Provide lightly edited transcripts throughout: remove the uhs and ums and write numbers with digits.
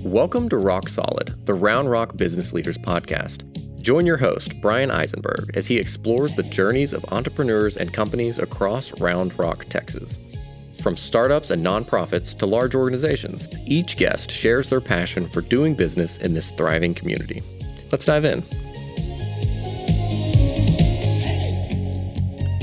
Welcome to Rock Solid, the Round Rock Business Leaders Podcast. Join your host, Bryan Eisenberg, as he explores the journeys of entrepreneurs and companies across Round Rock, Texas. From startups and nonprofits to large organizations, each guest shares their passion for doing business in this thriving community. Let's dive in.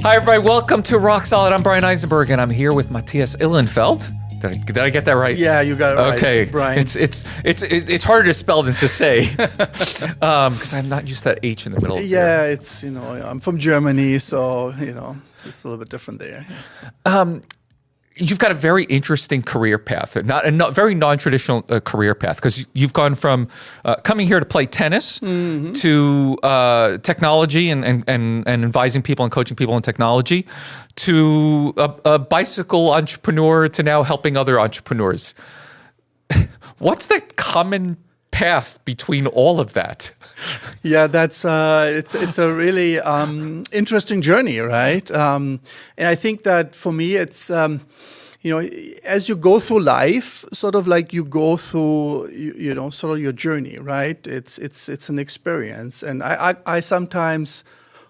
Hi, everybody. Welcome to Rock Solid. I'm Bryan Eisenberg, and I'm here with Mathias Ihlenfeld. Did I get that right? Yeah, you got it right. Okay, Bryan. It's harder to spell than to say because I'm not used to that H in the middle. Yeah, it's I'm from Germany, so it's a little bit different there. So. You've got a very interesting career path, very non-traditional career path, because you've gone from coming here to play tennis to technology and advising people and coaching people in technology to a bicycle entrepreneur to now helping other entrepreneurs. What's the common path between all of that? Yeah, that's it's a really interesting journey, right? And I think that for me, it's as you go through life, sort of like you go through sort of your journey, right? It's an experience, and I sometimes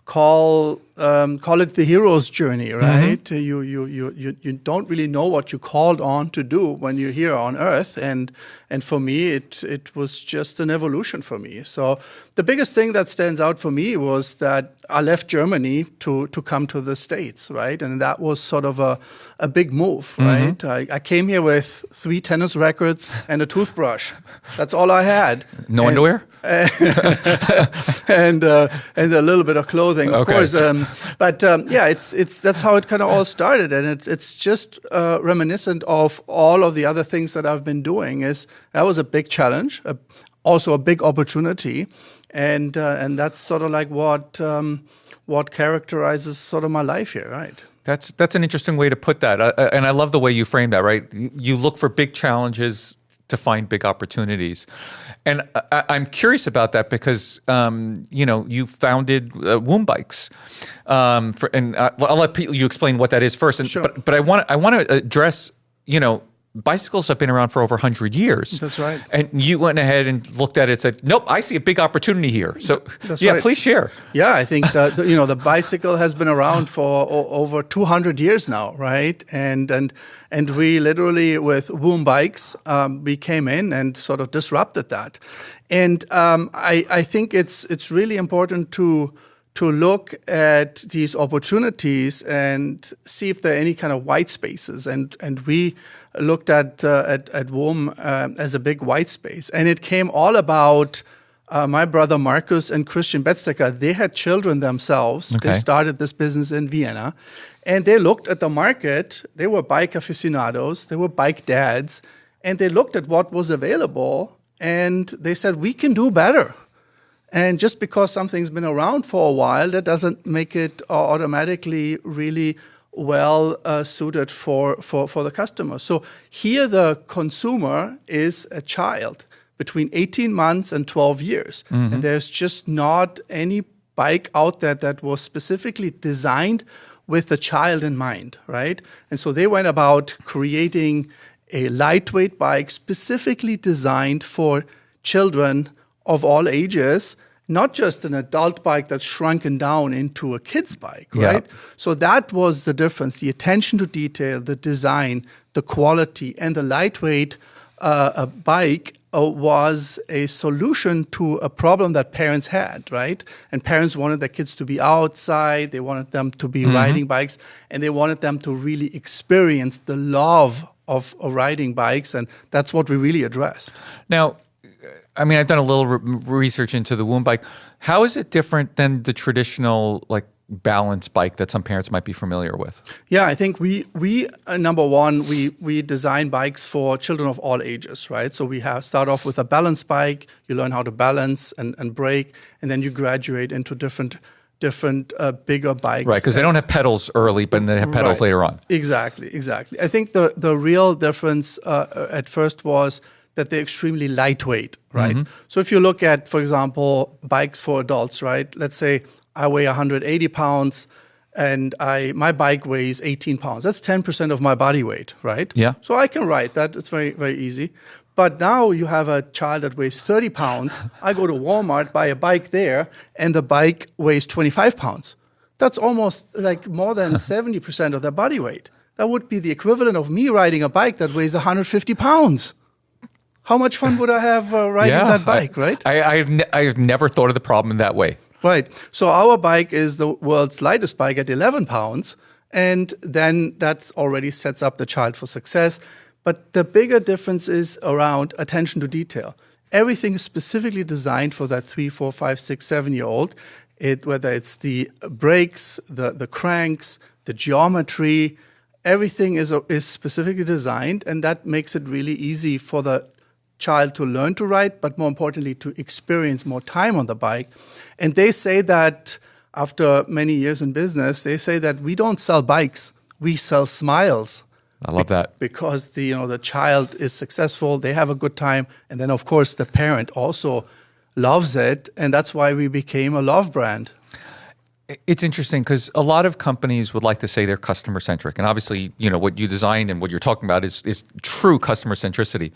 call it the hero's journey, right? Mm-hmm. You don't really know what you're called on to do when you're here on Earth, and for me it was just an evolution for me. So the biggest thing that stands out for me was that I left Germany to come to the States, right? And that was sort of a big move, right? I came here with 3 tennis rackets and a toothbrush. That's all I had. No underwear? and a little bit of clothing, of course. It's that's how it kind of all started, and it's just reminiscent of all of the other things that I've been doing. That was a big challenge, also a big opportunity, and that's sort of like what characterizes sort of my life here, right? That's an interesting way to put that, and I love the way you frame that. Right, you look for big challenges to find big opportunities. And I'm curious about that because, you founded Woom Bikes. I'll let you explain what that is first. Sure. But I want to address, bicycles have been around for over 100 years. That's right. And you went ahead and looked at it and said, nope, I see a big opportunity here. So That's right. Please share. Yeah, I think the bicycle has been around for over 200 years now, right? And we literally with Woom Bikes, we came in and sort of disrupted that. And I think it's really important to look at these opportunities and see if there are any kind of white spaces. And we looked at Woom as a big white space. And it came all about my brother Marcus and Christian Betzdecker. They had children themselves. Okay. They started this business in Vienna. And they looked at the market. They were bike aficionados. They were bike dads. And they looked at what was available. And they said, we can do better. And just because something's been around for a while, that doesn't make it automatically really well suited for the customer. So here the consumer is a child between 18 months and 12 years. Mm-hmm. And there's just not any bike out there that was specifically designed with the child in mind, right? And so they went about creating a lightweight bike specifically designed for children of all ages, not just an adult bike that's shrunken down into a kid's bike, right? Yeah. So that was the difference, the attention to detail, the design, the quality, and the lightweight bike was a solution to a problem that parents had, right? And parents wanted their kids to be outside, they wanted them to be riding bikes, and they wanted them to really experience the love of riding bikes, and that's what we really addressed. Now, I mean, I've done a little research into the Woom Bike. How is it different than the traditional, balance bike that some parents might be familiar with? Yeah, I think we number one, we design bikes for children of all ages, right? So we start off with a balance bike. You learn how to balance and brake, and then you graduate into different bigger bikes. Right, because they don't have pedals early, but they have pedals later on. Exactly. I think the real difference at first was that they're extremely lightweight, right? Mm-hmm. So if you look at, for example, bikes for adults, right? Let's say I weigh 180 pounds and my bike weighs 18 pounds. That's 10% of my body weight, right? Yeah. So I can ride that. It's very, very easy. But now you have a child that weighs 30 pounds. I go to Walmart, buy a bike there, and the bike weighs 25 pounds. That's almost like more than 70% of their body weight. That would be the equivalent of me riding a bike that weighs 150 pounds. How much fun would I have riding that bike, right? I've never thought of the problem in that way. Right. So our bike is the world's lightest bike at 11 pounds. And then that already sets up the child for success. But the bigger difference is around attention to detail. Everything is specifically designed for that 3, 4, 5, 6, 7-year-old. Whether it's the brakes, the cranks, the geometry, everything is specifically designed. And that makes it really easy for the child to learn to ride, but more importantly, to experience more time on the bike. And they say that after many years in business, they say that we don't sell bikes, we sell smiles. I love that. Because the child is successful, they have a good time, and then of course the parent also loves it, and that's why we became a love brand. It's interesting because a lot of companies would like to say they're customer centric, and obviously, what you designed and what you're talking about is true customer centricity.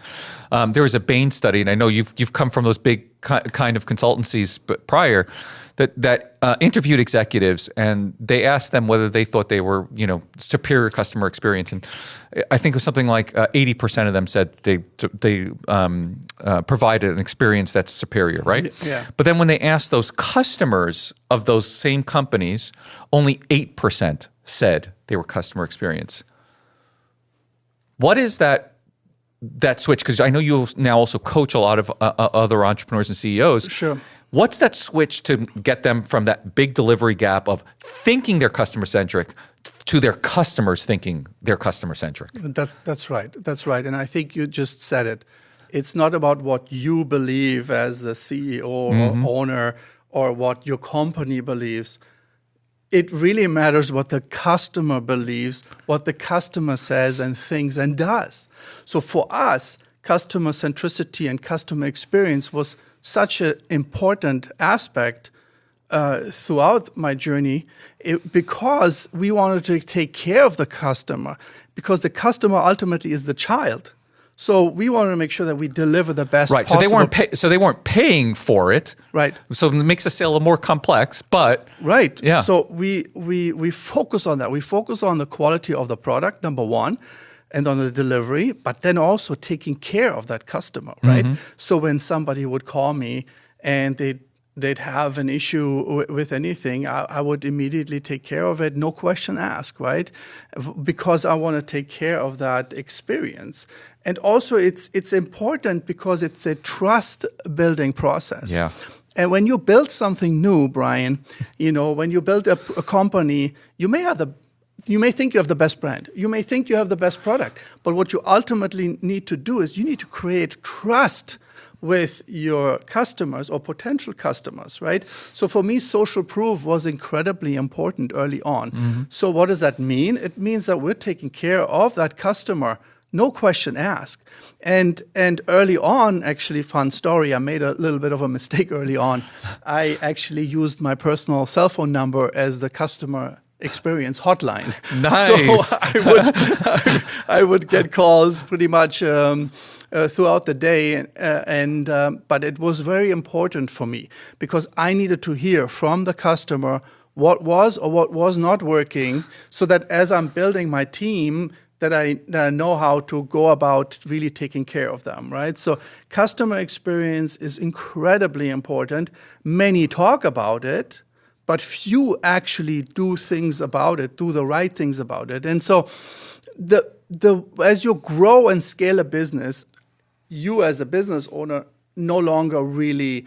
There was a Bain study, and I know you've come from those big kind of consultancies, but prior that interviewed executives, and they asked them whether they thought they were superior customer experience, and I think it was something like 80% of them said they provided an experience that's superior, right? Yeah. But then when they asked those customers of those same companies, only 8% said they were customer experience. What is that switch? Because I know you now also coach a lot of other entrepreneurs and CEOs. Sure. What's that switch to get them from that big delivery gap of thinking they're customer-centric to their customers thinking they're customer-centric? That's right. That's right. And I think you just said it. It's not about what you believe as the CEO or owner or what your company believes. It really matters what the customer believes, what the customer says and thinks and does. So for us, customer centricity and customer experience was such an important aspect throughout my journey because we wanted to take care of the customer, because the customer ultimately is the child. So we wanted to make sure that we deliver the best right. possible. So they weren't paying for it. Right. So it makes the sale a little more complex, but right. Yeah. So we focus on that. We focus on the quality of the product, number one, and on the delivery, but then also taking care of that customer, right? So when somebody would call me and they'd have an issue with anything, I would immediately take care of it, no question asked, right? Because I want to take care of that experience. And also it's important because it's a trust building process. Yeah. And when you build something new, Brian, when you build a company, you may think you have the best brand. You may think you have the best product. But what you ultimately need to do is you need to create trust with your customers or potential customers, right? So for me, social proof was incredibly important early on. So what does that mean? It means that we're taking care of that customer, no question asked. And early on, actually, fun story, I made a little bit of a mistake early on. I actually used my personal cell phone number as the customer experience hotline. Nice. So I would get calls pretty much throughout the day, but it was very important for me because I needed to hear from the customer what was or what was not working, so that as I'm building my team, that I know how to go about really taking care of them, right? So customer experience is incredibly important. Many talk about it, but few actually do things about it, do the right things about it. And so as you grow and scale a business, you as a business owner no longer really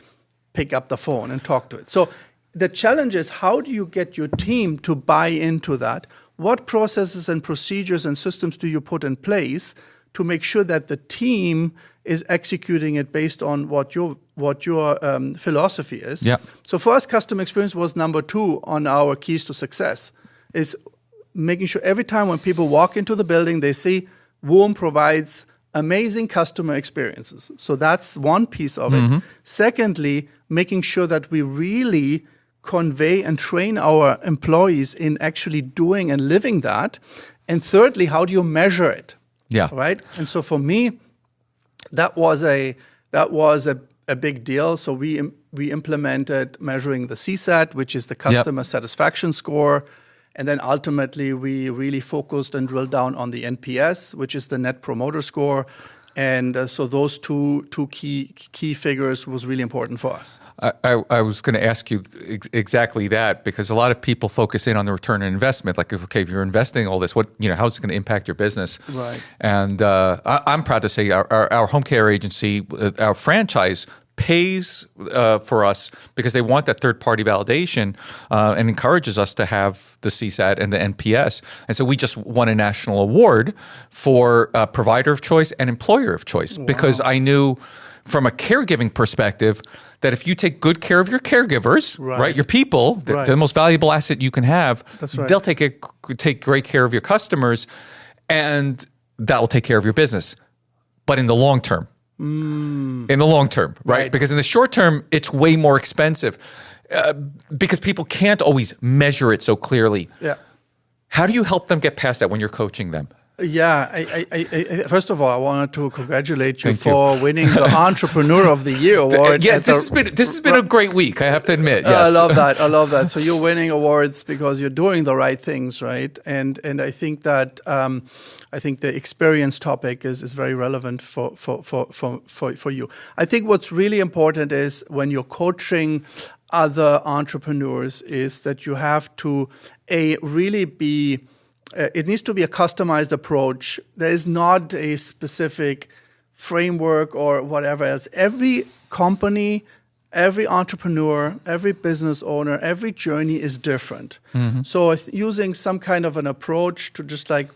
pick up the phone and talk to it. So the challenge is, how do you get your team to buy into that? What processes and procedures and systems do you put in place to make sure that the team is executing it based on what your philosophy is? Yeah. So for us, customer experience was number 2 on our keys to success, is making sure every time when people walk into the building, they see Woom provides amazing customer experiences. So that's one piece of it. Secondly, making sure that we really convey and train our employees in actually doing and living that? And thirdly, how do you measure it? Yeah. Right. And so for me, that was a big deal. So we implemented measuring the CSAT, which is the customer satisfaction score. And then ultimately, we really focused and drilled down on the NPS, which is the Net Promoter Score. And so those two key figures was really important for us. I was going to ask you exactly that, because a lot of people focus in on the return on investment. Like, okay, if you're investing all this, how's it going to impact your business? Right. And I'm proud to say our home care agency, our franchise, pays for us because they want that third-party validation and encourages us to have the CSAT and the NPS. And so we just won a national award for provider of choice and employer of choice. Wow. Because I knew from a caregiving perspective that if you take good care of your caregivers, right your people, the most valuable asset you can have, that's right. They'll take great care of your customers, and that will take care of your business. But in the long term, in the long term, right? Because in the short term, it's way more expensive because people can't always measure it so clearly. Yeah. How do you help them get past that when you're coaching them? Yeah, I first of all, I wanted to congratulate you for winning the Entrepreneur of the Year award. Yeah, this has been a great week, I have to admit. Yes. I love that. So you're winning awards because you're doing the right things, right? And I think that the experience topic is very relevant for you. I think what's really important is when you're coaching other entrepreneurs is that you have to really be. It needs to be a customized approach. There is not a specific framework or whatever else. Every company, every entrepreneur, every business owner, every journey is different. Mm-hmm. So using some kind of an approach to just like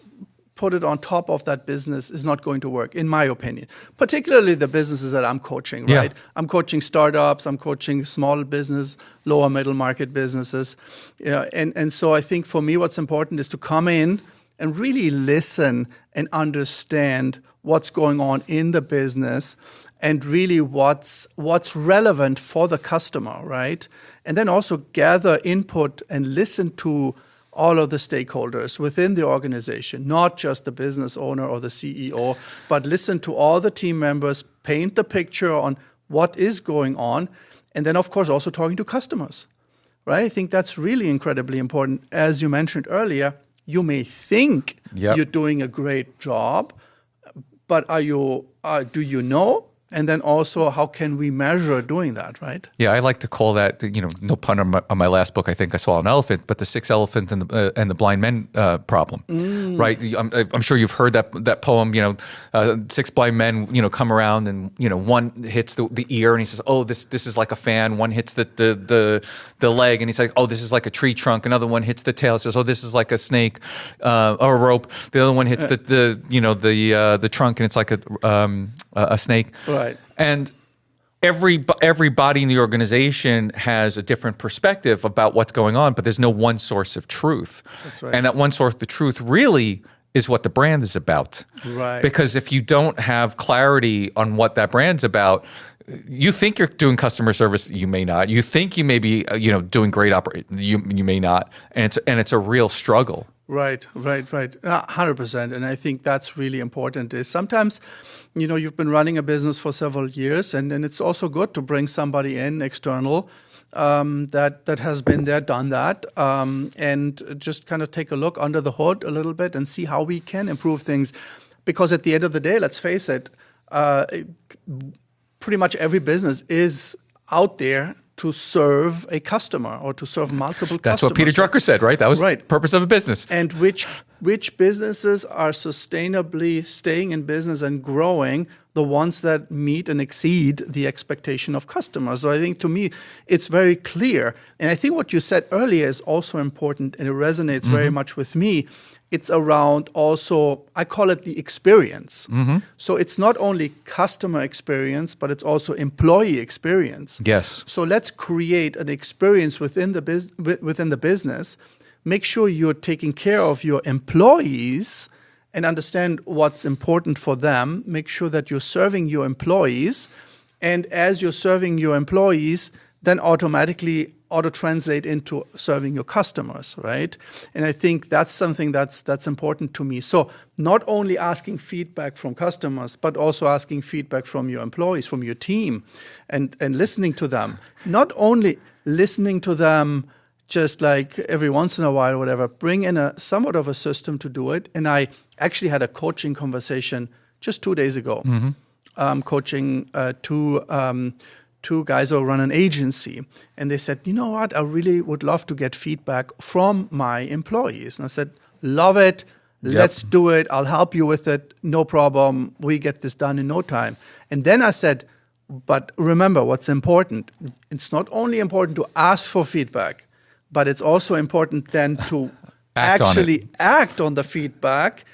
put it on top of that business is not going to work, in my opinion. Particularly the businesses that I'm coaching, right? Yeah. I'm coaching startups, I'm coaching small business, lower middle market businesses. And so I think for me what's important is to come in and really listen and understand what's going on in the business and really what's relevant for the customer, right? And then also gather input and listen to all of the stakeholders within the organization, not just the business owner or the CEO, but listen to all the team members, paint the picture on what is going on, and then, of course, also talking to customers, right? I think that's really incredibly important. As you mentioned earlier, you may think you're doing a great job, but do you know? And then also, how can we measure doing that, right? Yeah, I like to call that, no pun on my last book, I think I saw an elephant, but the six elephant and the blind men problem, right? I'm sure you've heard that poem, six blind men, come around and, one hits the ear and he says, oh, this is like a fan. One hits the leg and he's like, oh, this is like a tree trunk. Another one hits the tail, says, oh, this is like a snake or a rope. The other one hits the trunk and it's like a snake. Right. And everybody in the organization has a different perspective about what's going on, but there's no one source of truth. That's right. And that one source of truth really is what the brand is about. Right. Because if you don't have clarity on what that brand's about, you think you're doing customer service, you may not. You think you may be, doing great you may not. And it's a real struggle. Right. 100%. And I think that's really important is sometimes, you've been running a business for several years and it's also good to bring somebody in external that has been there, done that, and just kind of take a look under the hood a little bit and see how we can improve things. Because at the end of the day, let's face it, pretty much every business is out there to serve a customer or to serve multiple customers. That's what Peter Drucker said, right? That was the purpose of a business. And which businesses are sustainably staying in business and growing? The ones that meet and exceed the expectation of customers. So I think to me, it's very clear. And I think what you said earlier is also important and it resonates very much with me. It's around also, I call it the experience. Mm-hmm. So it's not only customer experience, but it's also employee experience. Yes. So let's create an experience within the business. Make sure you're taking care of your employees and understand what's important for them. Make sure that you're serving your employees. And as you're serving your employees, then automatically auto-translate into serving your customers, right? And I think that's something that's important to me. So not only asking feedback from customers, but also asking feedback from your employees, from your team, and listening to them. Not only listening to them just like every once in a while or whatever, bring in a somewhat of a system to do it. And I actually had a coaching conversation just 2 days ago, coaching two guys who run an agency. And they said, you know what, I really would love to get feedback from my employees. And I said, love it. Let's do it. I'll help you with it. No problem. We get this done in no time. And then I said, but remember what's important. It's not only important to ask for feedback, but it's also important then to actually act on the feedback.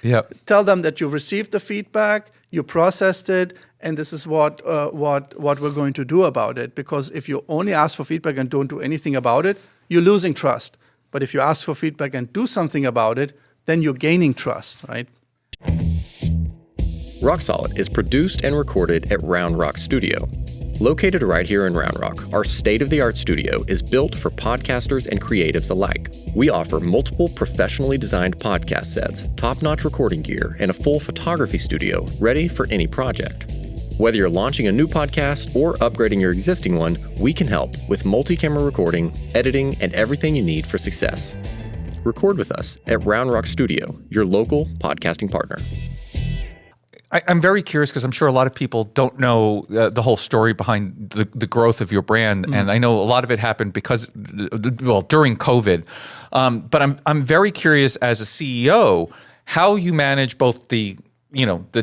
Tell them that you've received the feedback, you processed it, and this is what we're going to do about it. Because if you only ask for feedback and don't do anything about it, you're losing trust. But if you ask for feedback and do something about it, then you're gaining trust, right? Rock Solid is produced and recorded at Round Rock Studio. Located right here in Round Rock, our state-of-the-art studio is built for podcasters and creatives alike. We offer multiple professionally designed podcast sets, top-notch recording gear, and a full photography studio ready for any project. Whether you're launching a new podcast or upgrading your existing one, we can help with multi-camera recording, editing, and everything you need for success. Record with us at Round Rock Studio, your local podcasting partner. I'm very curious because I'm sure a lot of people don't know the whole story behind the growth of your brand, and I know a lot of it happened because, during COVID. But I'm very curious as a CEO how you manage both the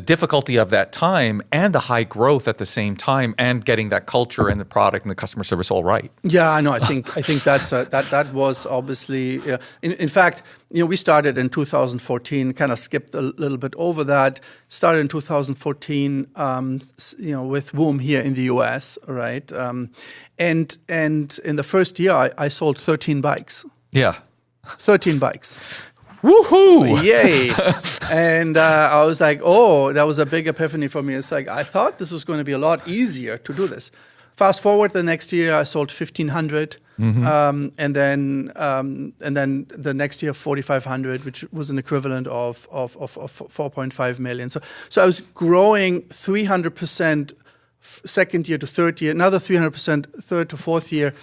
difficulty of that time and the high growth at the same time, and getting that culture and the product and the customer service all right. Yeah, I know. I think that's that was obviously. In fact, we started in 2014. Kind of skipped a little bit over that. Started in 2014. With Woom here in the U.S. Right, and in the first year, I sold 13 bikes. Yeah, 13 bikes. Woohoo! Yay! And I was like, oh, that was a big epiphany for me. It's like, I thought this was going to be a lot easier to do this. Fast forward the next year, I sold 1,500. And then the next year, 4,500, which was an equivalent of 4.5 million. So I was growing 300% second year to third year, another 300% third to fourth year.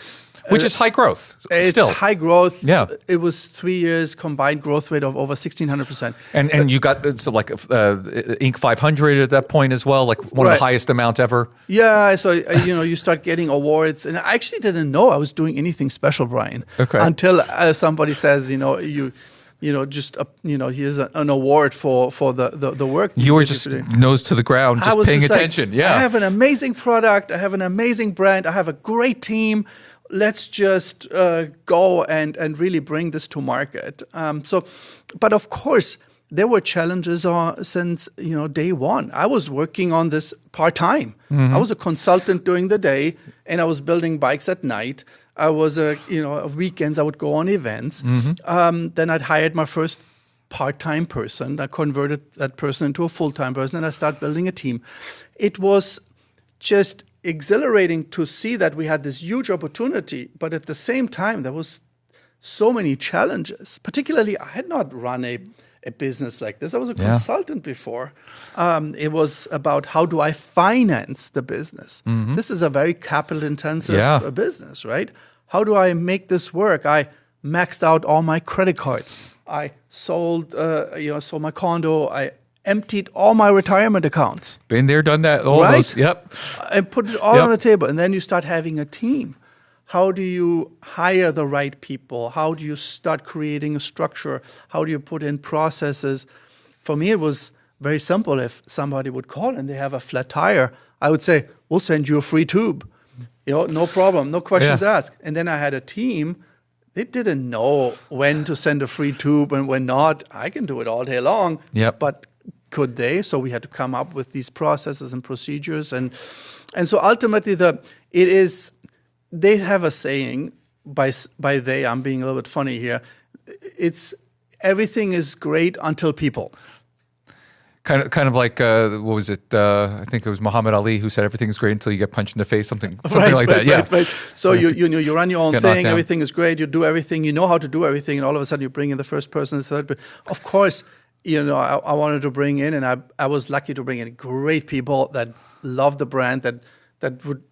Which is high growth. It's high growth. Yeah. It was 3 years combined growth rate of over 1,600%. And you got Inc. 500 at that point as well, like one of the highest amounts ever. Yeah. So you start getting awards, and I actually didn't know I was doing anything special, Brian. Okay. Until somebody says, here's an award for the work. You were just nose to the ground, just paying attention. I have an amazing product. I have an amazing brand. I have a great team. Let's just go and really bring this to market. But of course, there were challenges since day one. I was working on this part-time. I was a consultant during the day, and I was building bikes at night. I was weekends I would go on events. Then I'd hired my first part-time person. I converted that person into a full-time person, and I started building a team. It was just exhilarating to see that we had this huge opportunity, but at the same time, there was so many challenges. Particularly, I had not run a business like this. I was a consultant before. It was about how do I finance the business. This is a very capital-intensive business, right? How do I make this work? I maxed out all my credit cards. I sold my condo. I emptied all my retirement accounts. Been there, done that. All those, and put it all on the table. And then you start having a team. How do you hire the right people? How do you start creating a structure? How do you put in processes? For me, it was very simple. If somebody would call and they have a flat tire, I would say, we'll send you a free tube. No problem, no questions asked. And then I had a team. They didn't know when to send a free tube and when not. I can do it all day long. But could they? So we had to come up with these processes and procedures, and so ultimately they have a saying. By they, I'm being a little bit funny here. It's everything is great until people. Kind of like what was it? I think it was Muhammad Ali who said everything is great until you get punched in the face. Something like that. Yeah. Right. So you run your own thing. Everything is great. You do everything. You know how to do everything, and all of a sudden you bring in the first person, the third. But of course, I wanted to bring in, and I was lucky to bring in great people that love the brand, that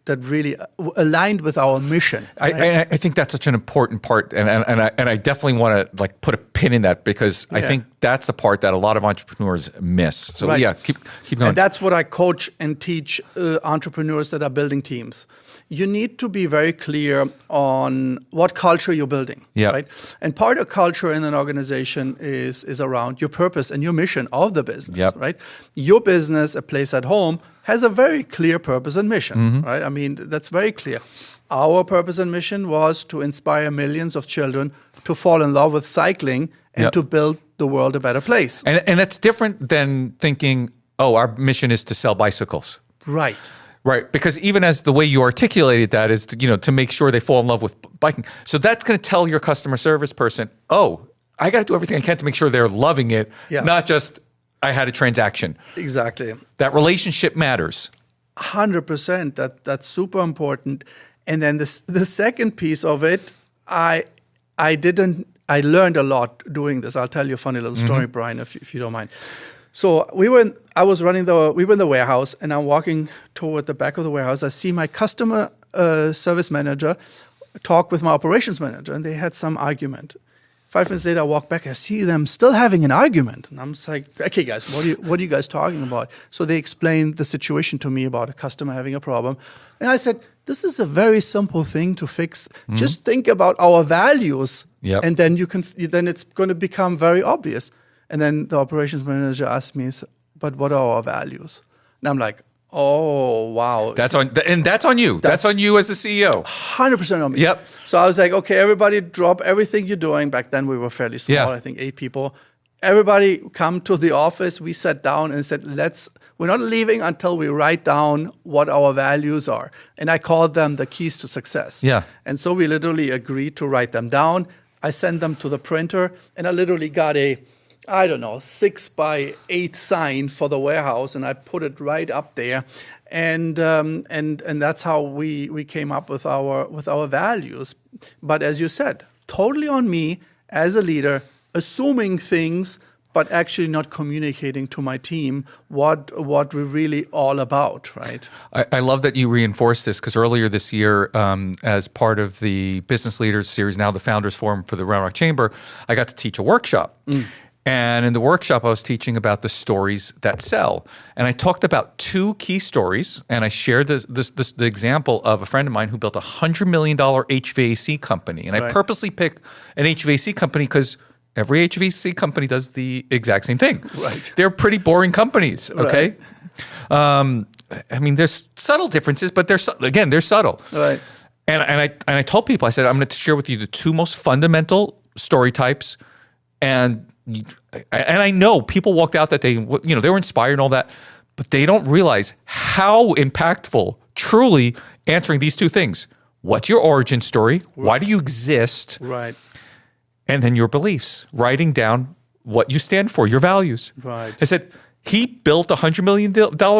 really aligned with our mission. Right? I think that's such an important part, and I definitely want to like put a pin in that because I think that's the part that a lot of entrepreneurs miss. So keep going. And that's what I coach and teach entrepreneurs that are building teams. You need to be very clear on what culture you're building, right? And part of culture in an organization is around your purpose and your mission of the business, right? Your business, a place at home, has a very clear purpose and mission, right? I mean, that's very clear. Our purpose and mission was to inspire millions of children to fall in love with cycling and to build the world a better place. And that's different than thinking, oh, our mission is to sell bicycles. Right. Right, because even as the way you articulated that is, to make sure they fall in love with biking. So that's going to tell your customer service person, oh, I got to do everything I can to make sure they're loving it, not just I had a transaction. Exactly. That relationship matters. 100%. That's super important. And then the second piece of it, I learned a lot doing this. I'll tell you a funny little story, Brian, if you don't mind. So we were in the warehouse, and I'm walking toward the back of the warehouse. I see my customer service manager talk with my operations manager, and they had some argument. 5 minutes later, I walk back. I see them still having an argument, and I'm just like, "Okay, guys, what are you guys talking about?" So they explained the situation to me about a customer having a problem, and I said, "This is a very simple thing to fix. Just think about our values, and then then it's going to become very obvious." And then the operations manager asked me, "But what are our values?" And I'm like, "Oh, wow." That's on you. That's on you as the CEO. 100% on me. Yep. So I was like, "Okay, everybody drop everything you're doing." Back then we were fairly small, I think 8 people. Everybody come to the office. We sat down and said, we're not leaving until we write down what our values are. And I called them the keys to success. Yeah. And so we literally agreed to write them down. I sent them to the printer, and I literally got a 6x8 sign for the warehouse, and I put it right up there, and that's how we came up with our values. But as you said, totally on me as a leader, assuming things, but actually not communicating to my team what we're really all about, right? I love that you reinforced this because earlier this year, as part of the Business Leaders Series, now the Founders Forum for the Round Rock Chamber, I got to teach a workshop. And in the workshop, I was teaching about the stories that sell. And I talked about 2 key stories, and I shared the example of a friend of mine who built a $100 million HVAC company. And I purposely picked an HVAC company because every HVAC company does the exact same thing. Right. They're pretty boring companies, okay? Right. I mean, there's subtle differences, but they're subtle. Right. And I told people, I said, I'm going to share with you the 2 most fundamental story types, and I know people walked out that they were inspired and all that, but they don't realize how impactful truly answering these 2 things. What's your origin story? Why do you exist? Right. And then your beliefs, writing down what you stand for, your values. Right. I said, he built a $100 million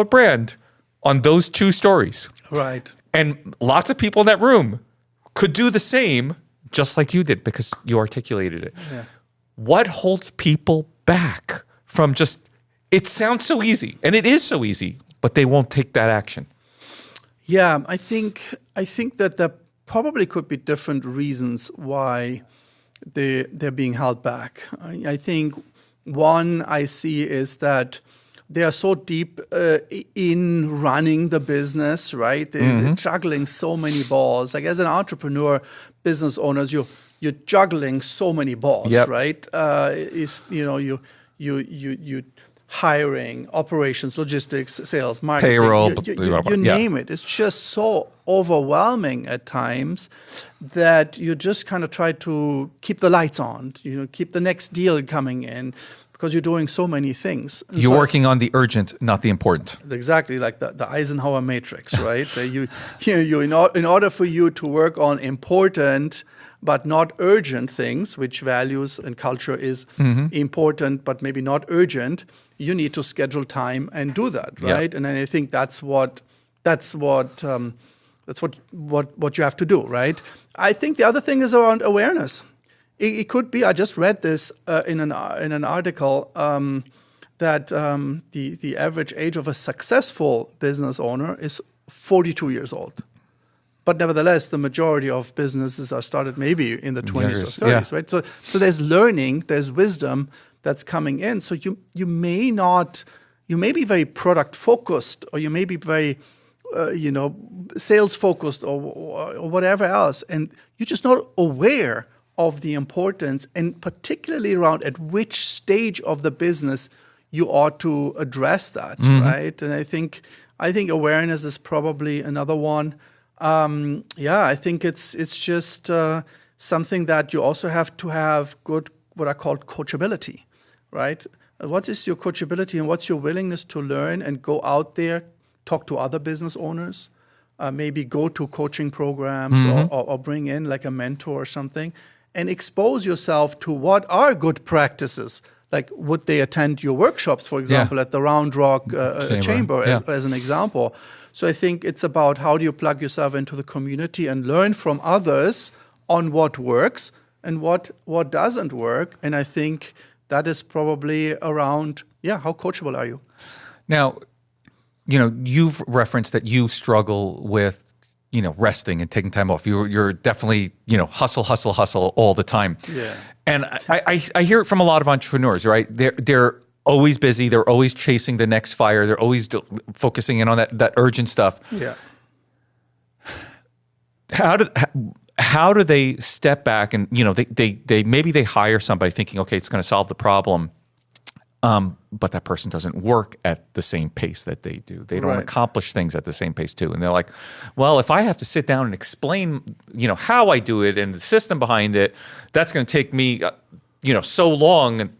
brand on those 2 stories. Right. And lots of people in that room could do the same just like you did because you articulated it. Yeah. What holds people back from it sounds so easy, and it is so easy, but they won't take that action? Yeah, I think that there probably could be different reasons why they're being held back. I think one I see is that they are so deep in running the business, right? They're juggling so many balls. Like as an entrepreneur, business owners, you're juggling so many balls, right? You hiring, operations, logistics, sales, marketing, payroll, you name it. It's just so overwhelming at times that you just kind of try to keep the lights on, keep the next deal coming in because you're doing so many things. And you're working on the urgent, not the important. Exactly, like the Eisenhower matrix, right? In order for you to work on important, but not urgent things, which values and culture is important, but maybe not urgent, you need to schedule time and do that, right? And I think that's what you have to do, right? I think the other thing is around awareness. It could be, I just read this in an article, that the average age of a successful business owner is 42 years old. But nevertheless, the majority of businesses are started maybe in the 20s or 30s, right? So there's learning, there's wisdom that's coming in. So you may be very product focused, or you may be very sales focused, or whatever else, and you're just not aware of the importance, and particularly around at which stage of the business you ought to address that, right? And I think awareness is probably another one. I think it's just something that you also have to have good, what I call coachability, right? What is your coachability, and what's your willingness to learn and go out there, talk to other business owners, maybe go to coaching programs or bring in like a mentor or something, and expose yourself to what are good practices. Like, would they attend your workshops, for example, at the Round Rock Chamber as an example? So I think it's about how do you plug yourself into the community and learn from others on what works and what doesn't work. And I think that is probably around, how coachable are you? Now, you've referenced that you struggle with, resting and taking time off. You're definitely, hustle all the time. Yeah. And I hear it from a lot of entrepreneurs, right? They're always busy. They're always chasing the next fire. They're always focusing in on that urgent stuff. Yeah. How do they step back and, they maybe they hire somebody thinking, okay, it's going to solve the problem. But that person doesn't work at the same pace that they do. They don't accomplish things at the same pace too. And they're like, well, if I have to sit down and explain, how I do it and the system behind it, that's going to take me, so long. And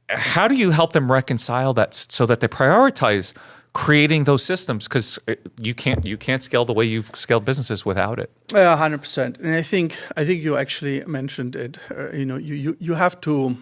how do you help them reconcile that so that they prioritize creating those systems? Because you can't scale the way you've scaled businesses without it. 100%. And I think you actually mentioned it. You have to.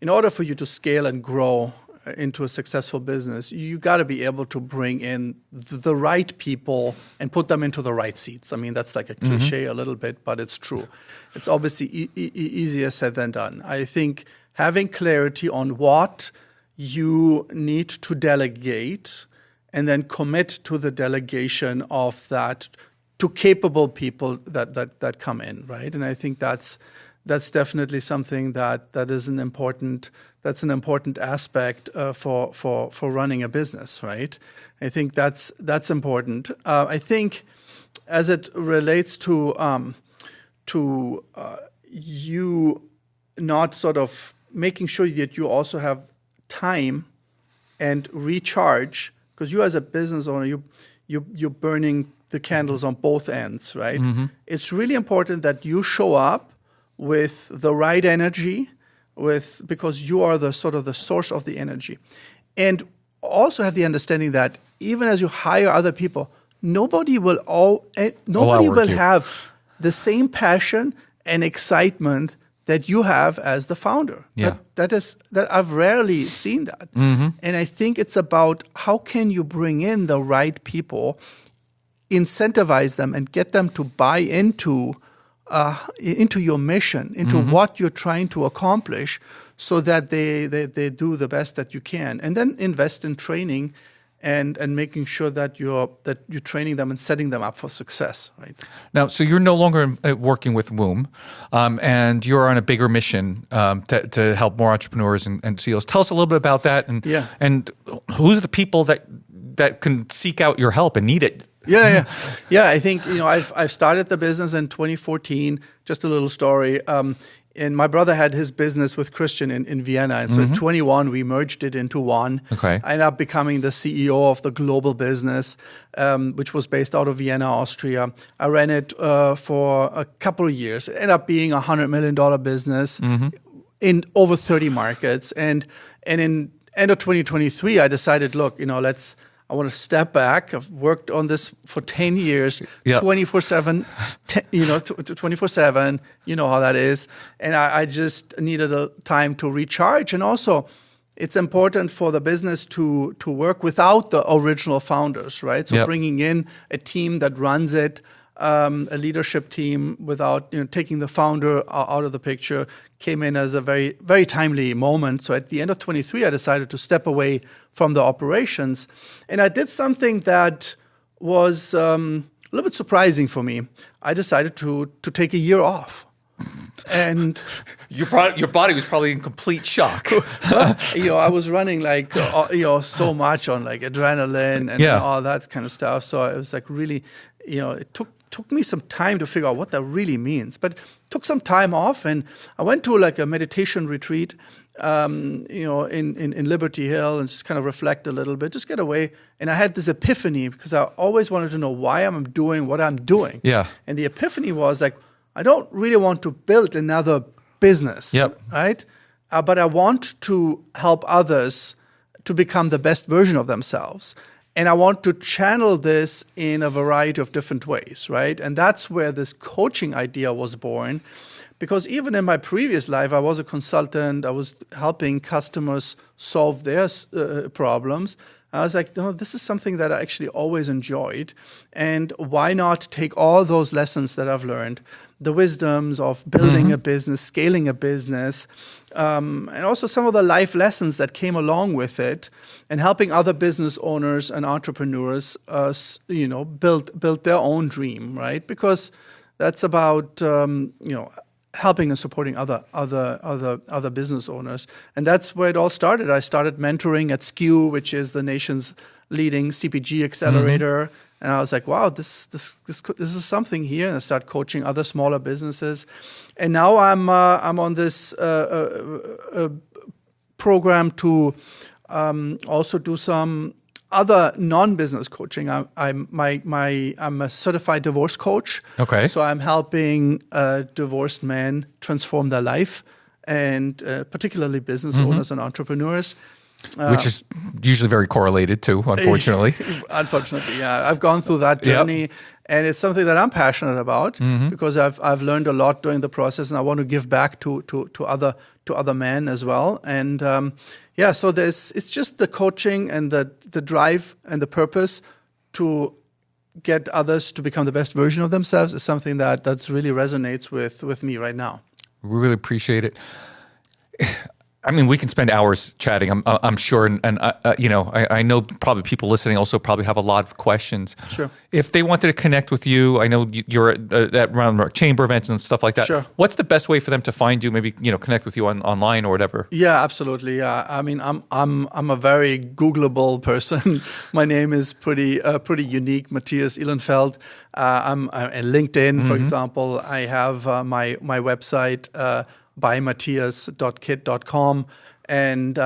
In order for you to scale and grow into a successful business, you got to be able to bring in the right people and put them into the right seats. I mean, that's like a cliche a little bit, but it's true. It's obviously easier said than done. I think having clarity on what you need to delegate and then commit to the delegation of that to capable people that come in, right? And I think that's definitely something that is an important aspect for running a business, right? I think that's important. I think as it relates to you not sort of making sure that you also have time and recharge, because you as a business owner, you're burning the candles on both ends, right? It's really important that you show up with the right energy, because you are the sort of the source of the energy, and also have the understanding that even as you hire other people, nobody will have the same passion and excitement that you have as the founder. Yeah. That I've rarely seen that, and I think it's about how can you bring in the right people, incentivize them, and get them to buy into your mission, into what you're trying to accomplish, so that they do the best that you can, and then invest in training and making sure that you're training them and setting them up for success. Right now, so you're no longer working with Woom, and you're on a bigger mission to help more entrepreneurs and CEOs. Tell us a little bit about that, and who's the people that can seek out your help and need it. Yeah. I think I've started the business in 2014. Just a little story. And my brother had his business with Christian in Vienna, and so in 21 we merged it into one. Okay. I ended up becoming the CEO of the global business, which was based out of Vienna, Austria. I ran it for a couple of years. It ended up being a $100 million business in over 30 markets. And in end of 2023, I decided, look, I I want to step back. I've worked on this for 10 years, 24/7, 24/7. You know how that is. And I just needed a time to recharge. And also, it's important for the business to work without the original founders, right? So bringing in a team that runs it, a leadership team without taking the founder out of the picture came in as a very, very timely moment. So at the end of 23, I decided to step away from the operations. And I did something that was a little bit surprising for me. I decided to take a year off. And your body was probably in complete shock. I was running like so much on like adrenaline and all that kind of stuff. So it was like really, it took me some time to figure out what that really means. But took some time off, and I went to like a meditation retreat, in Liberty Hill, and just kind of reflect a little bit, just get away. And I had this epiphany because I always wanted to know why I'm doing what I'm doing. Yeah. And the epiphany was like, I don't really want to build another business, right? But I want to help others to become the best version of themselves. And I want to channel this in a variety of different ways, right? And that's where this coaching idea was born. Because even in my previous life, I was a consultant. I was helping customers solve their problems. I was like, no, this is something that I actually always enjoyed. And why not take all those lessons that I've learned, the wisdoms of building a business, scaling a business, and also some of the life lessons that came along with it, and helping other business owners and entrepreneurs, build their own dream, right? Because that's about, helping and supporting other business owners. And that's where it all started. I started mentoring at SKU, which is the nation's leading CPG accelerator. And I was like, wow, this is something here. And I started coaching other smaller businesses. And now I'm on this program to also do some other non-business coaching. I'm a certified divorce coach. Okay. So I'm helping divorced men transform their life, and particularly business owners and entrepreneurs. Which is usually very correlated too, unfortunately. Unfortunately, yeah. I've gone through that journey, and it's something that I'm passionate about because I've learned a lot during the process, and I want to give back to other men as well. And so it's just the coaching and the drive and the purpose to get others to become the best version of themselves is something that really resonates with me right now. We really appreciate it. I mean, we can spend hours chatting, I'm sure, and I know probably people listening also probably have a lot of questions. Sure. If they wanted to connect with you, I know you're at Round chamber events and stuff like that. Sure. What's the best way for them to find you? Maybe connect with you online or whatever. Yeah, absolutely. Yeah, I mean, I'm a very Googleable person. My name is pretty unique, Mathias Ihlenfeld. I'm at LinkedIn, for example. I have my website. bymatthias.kit.com, and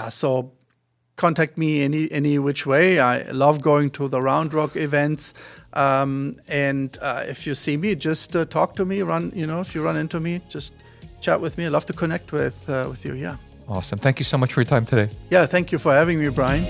so contact me any which way. I love going to the Round Rock events, and if you see me, just talk to me. If you run into me, just chat with me. I love to connect with you. Yeah. Awesome. Thank you so much for your time today. Yeah, thank you for having me, Brian.